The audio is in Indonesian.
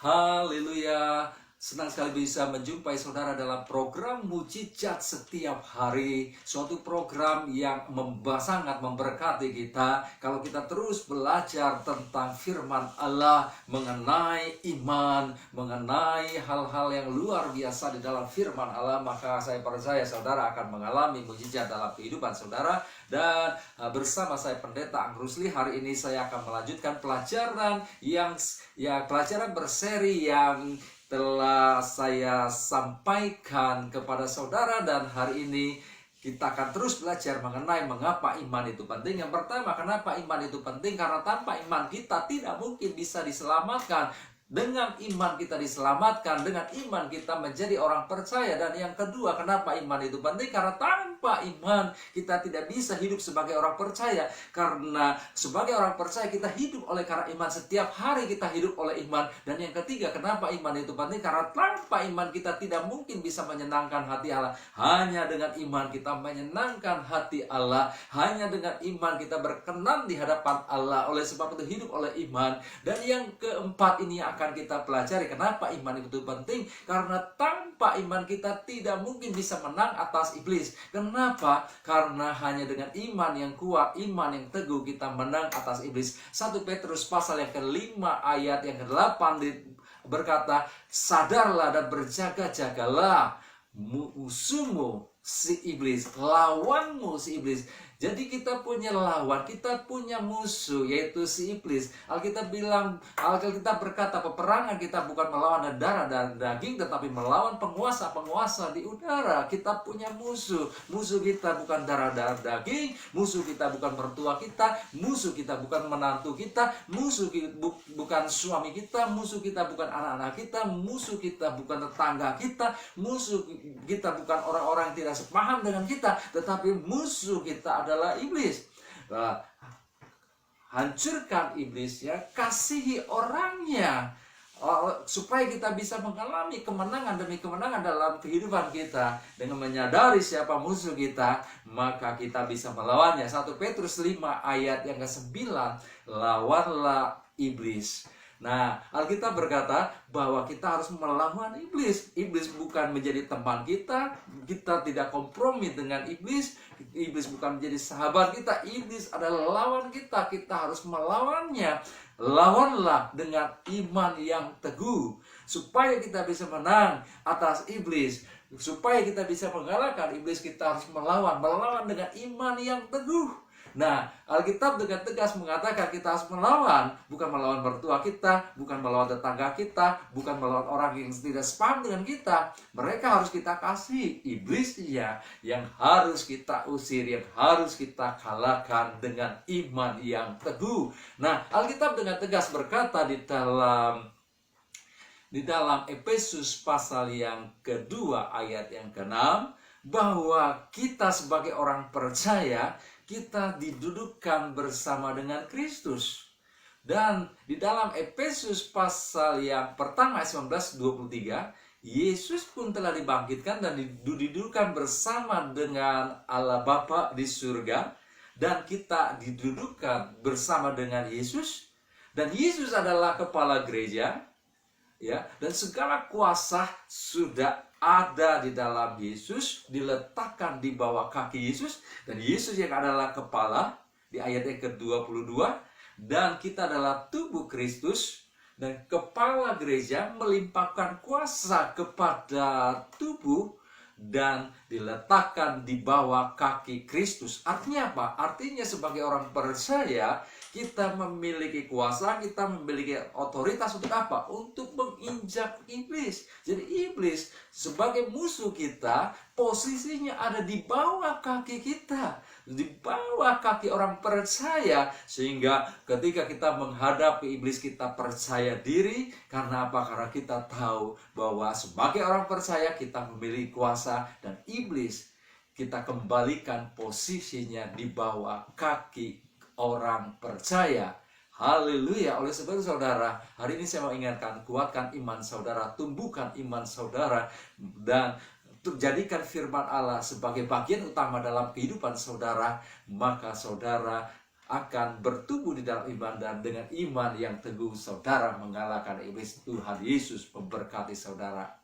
Haleluya. Senang sekali bisa menjumpai saudara dalam program Mujizat Setiap Hari. Suatu program yang sangat memberkati kita kalau kita terus belajar tentang firman Allah, mengenai iman, mengenai hal-hal yang luar biasa di dalam firman Allah. Maka saya percaya saudara akan mengalami mujizat dalam kehidupan saudara. Dan bersama saya Pendeta Angg Rusli, hari ini saya akan melanjutkan pelajaran pelajaran berseri yang telah saya sampaikan kepada saudara, dan hari ini kita akan terus belajar mengenai mengapa iman itu penting. Yang pertama, kenapa iman itu penting? Karena tanpa iman kita tidak mungkin bisa diselamatkan. Dengan iman kita diselamatkan, dengan iman kita menjadi orang percaya. Dan yang kedua, kenapa iman itu penting? Karena tanpa iman kita tidak bisa hidup sebagai orang percaya. Karena sebagai orang percaya kita hidup oleh karena iman. Setiap hari kita hidup oleh iman. Dan yang ketiga, kenapa iman itu penting? Karena tanpa iman kita tidak mungkin bisa menyenangkan hati Allah. Hanya dengan iman kita menyenangkan hati Allah. Hanya dengan iman kita berkenan di hadapan Allah. Oleh sebab itu hidup oleh iman. Dan yang keempat ini akan kita pelajari kenapa iman itu penting. Karena tanpa iman kita tidak mungkin bisa menang atas iblis. Kenapa? Karena hanya dengan iman yang kuat, iman yang teguh, kita menang atas iblis. 1 Petrus pasal yang ke-5 ayat yang ke-8 berkata, sadarlah dan berjaga-jagalah, musuhmu si iblis, lawanmu si iblis. Jadi kita punya lawan, kita punya musuh, yaitu si iblis. Alkitab berkata, peperangan kita bukan melawan darah dan daging, tetapi melawan penguasa-penguasa di udara. Kita punya musuh. Musuh kita bukan darah dan daging, musuh kita bukan mertua kita, musuh kita bukan menantu kita, musuh kita bukan suami kita, musuh kita bukan anak-anak kita, musuh kita bukan tetangga kita, musuh kita bukan orang-orang yang tidak sepaham dengan kita, tetapi musuh kita adalah iblis. Hancurkan iblis, ya, kasihi orangnya, supaya kita bisa mengalami kemenangan demi kemenangan dalam kehidupan kita. Dengan menyadari siapa musuh kita, maka kita bisa melawannya. 1 Petrus 5 ayat yang ke-9, lawanlah iblis. Nah, Alkitab berkata bahwa kita harus melawan iblis. Iblis bukan menjadi teman kita, kita tidak kompromi dengan iblis. Iblis bukan menjadi sahabat kita, iblis adalah lawan kita. Kita harus melawannya. Lawanlah dengan iman yang teguh, supaya kita bisa menang atas iblis. Supaya kita bisa mengalahkan iblis, kita harus melawan dengan iman yang teguh. Nah, Alkitab dengan tegas mengatakan kita harus melawan, bukan melawan mertua kita, bukan melawan tetangga kita, bukan melawan orang yang tidak sepaham dengan kita. Mereka harus kita kasih. Iblis yang harus kita usir, yang harus kita kalahkan dengan iman yang teguh. Nah, Alkitab dengan tegas berkata di dalam Efesus pasal yang kedua ayat yang ke-6, bahwa kita sebagai orang percaya, kita didudukkan bersama dengan Kristus. Dan di dalam Efesus pasal yang pertama ayat 19-23, Yesus pun telah dibangkitkan dan didudukkan bersama dengan Allah Bapa di surga. Dan kita didudukkan bersama dengan Yesus. Dan Yesus adalah kepala gereja, ya, dan segala kuasa sudah ada di dalam Yesus, diletakkan di bawah kaki Yesus, dan Yesus yang adalah kepala di ayat yang ke-22, dan kita adalah tubuh Kristus, dan kepala gereja melimpahkan kuasa kepada tubuh dan diletakkan di bawah kaki Kristus. Artinya apa? Artinya sebagai orang percaya, kita memiliki kuasa, kita memiliki otoritas untuk apa? Untuk menginjak iblis. Jadi iblis sebagai musuh kita, posisinya ada di bawah kaki kita, di bawah kaki orang percaya. Sehingga ketika kita menghadapi iblis, kita percaya diri. Karena apa? Karena kita tahu bahwa sebagai orang percaya kita memiliki kuasa, dan iblis kita kembalikan posisinya di bawah kaki orang percaya. Haleluya. Oleh sebab itu saudara, hari ini saya mau ingatkan, kuatkan iman saudara, tumbuhkan iman saudara, dan untuk jadikan firman Allah sebagai bagian utama dalam kehidupan saudara. Maka saudara akan bertumbuh di dalam iman, dan dengan iman yang teguh saudara mengalahkan iblis. Tuhan Yesus memberkati saudara.